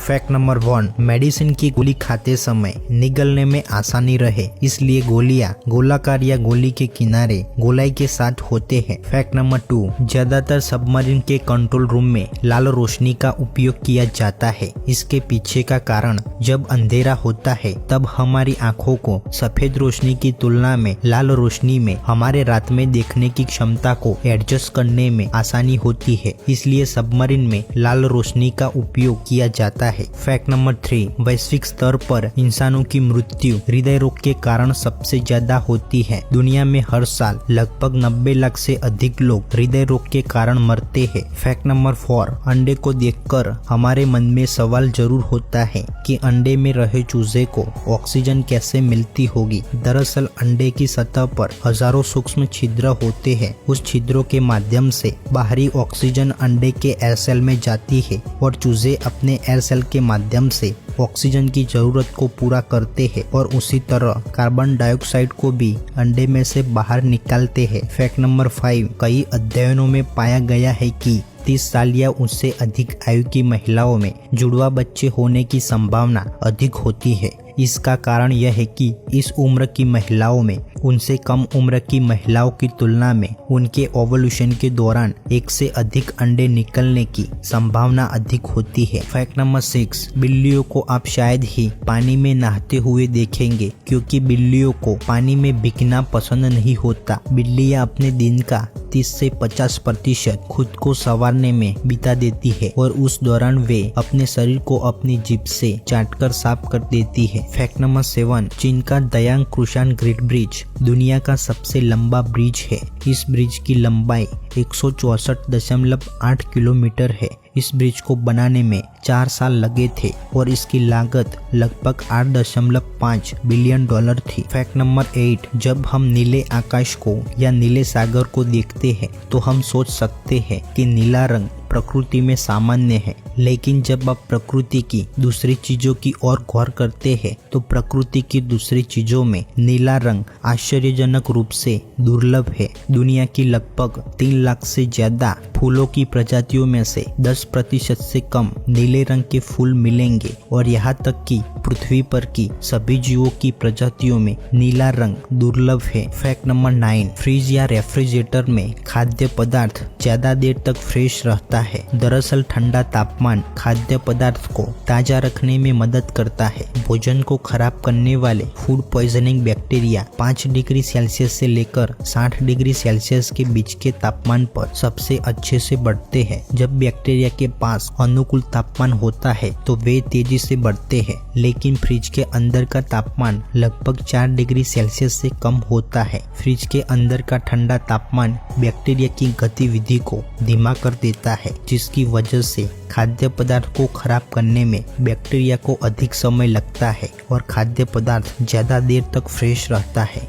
Fact number 1, medicine की गोली खाते समय निगलने में आसानी रहे इसलिए गोलियां गोलाकार या गोली के किनारे गोलाई के साथ होते हैं। फैक्ट नंबर 2, ज्यादातर सबमरीन के कंट्रोल रूम में लाल रोशनी का उपयोग किया जाता है। इसके पीछे का कारण, जब अंधेरा होता है तब हमारी आंखों को सफेद रोशनी की तुलना में लाल रोशनी में हमारे रात में देखने की क्षमता को एडजस्ट करने में आसानी होती है, इसलिए सबमरीन में लाल रोशनी का उपयोग किया जाता है। फैक्ट नंबर 3, वैश्विक स्तर पर इंसानों की मृत्यु हृदय रोग के कारण सबसे ज्यादा होती है। दुनिया में हर साल लगभग 90 लाख से अधिक लोग हृदय रोग के कारण मरते हैं। फैक्ट नंबर 4, अंडे को देखकर हमारे मन में सवाल जरूर होता है कि अंडे में रहे चूजे को ऑक्सीजन कैसे मिलती होगी। दरअसल अंडे की सतह पर हजारों सूक्ष्म छिद्र होते हैं। उस छिद्रों के माध्यम से बाहरी ऑक्सीजन अंडे के एयर सेल में जाती है और चूजे अपने एयर सेल के माध्यम से ऑक्सीजन की जरूरत को पूरा करते हैं और उसी तरह कार्बन डाइऑक्साइड को भी अंडे में से बाहर निकालते हैं। फैक्ट नंबर 5, कई अध्ययनों में पाया गया है कि 30 साल या उससे अधिक आयु की महिलाओं में जुड़वा बच्चे होने की संभावना अधिक होती है। इसका कारण यह है कि इस उम्र की महिलाओं में उनसे कम उम्र की महिलाओं की तुलना में उनके ओवल्यूशन के दौरान एक से अधिक अंडे निकलने की संभावना अधिक होती है। फैक्ट नंबर 6, बिल्लियों को आप शायद ही पानी में नहाते हुए देखेंगे क्योंकि बिल्लियों को पानी में भीगना पसंद नहीं होता। बिल्लियां अपने दिन का 30 से 50% खुद को संवारने में बिता देती है और उस दौरान वे अपने शरीर को अपनी जीभ से चाटकर साफ कर देती है। फैक्ट नंबर 7, चीन का दयांग कृषाण ग्रेट ब्रिज दुनिया का सबसे लंबा ब्रिज है। इस ब्रिज की लंबाई 164.8 किलोमीटर है। इस ब्रिज को बनाने में 4 साल लगे थे और इसकी लागत लगभग 8.5 बिलियन डॉलर थी। फैक्ट नंबर 8, जब हम नीले आकाश को या नीले सागर को देखते हैं तो हम सोच सकते हैं कि नीला रंग प्रकृति में सामान्य है, लेकिन जब आप प्रकृति की दूसरी चीजों की ओर गौर करते हैं तो प्रकृति की दूसरी चीजों में नीला रंग आश्चर्यजनक रूप से दुर्लभ है। दुनिया की लगभग 3 लाख से ज्यादा फूलों की प्रजातियों में से 10% से कम नीले रंग के फूल मिलेंगे और यहाँ तक कि पृथ्वी पर की सभी जीवों की प्रजातियों में नीला रंग दुर्लभ है। फैक्ट नंबर 9, फ्रिज या रेफ्रिजरेटर में खाद्य पदार्थ ज्यादा देर तक फ्रेश रहता है। दरअसल ठंडा तापमान खाद्य पदार्थ को ताजा रखने में मदद करता है। भोजन को खराब करने वाले food poisoning bacteria 5 degree Celsius से लेकर 60 डिग्री सेल्सियस के बीच के तापमान पर सबसे अच्छे से बढ़ते हैं। जब बैक्टीरिया के पास अनुकूल तापमान होता है तो वे तेजी से बढ़ते हैं, लेकिन फ्रिज के अंदर का तापमान लगभग 4 डिग्री सेल्सियस से कम होता है। फ्रिज के अंदर का ठंडा तापमान बैक्टीरिया की गतिविधि को धीमा कर देता है, जिसकी वजह से खाद्य पदार्थ को खराब करने में बैक्टीरिया को अधिक समय लगता है और खाद्य पदार्थ ज्यादा देर तक फ्रेश रहता है।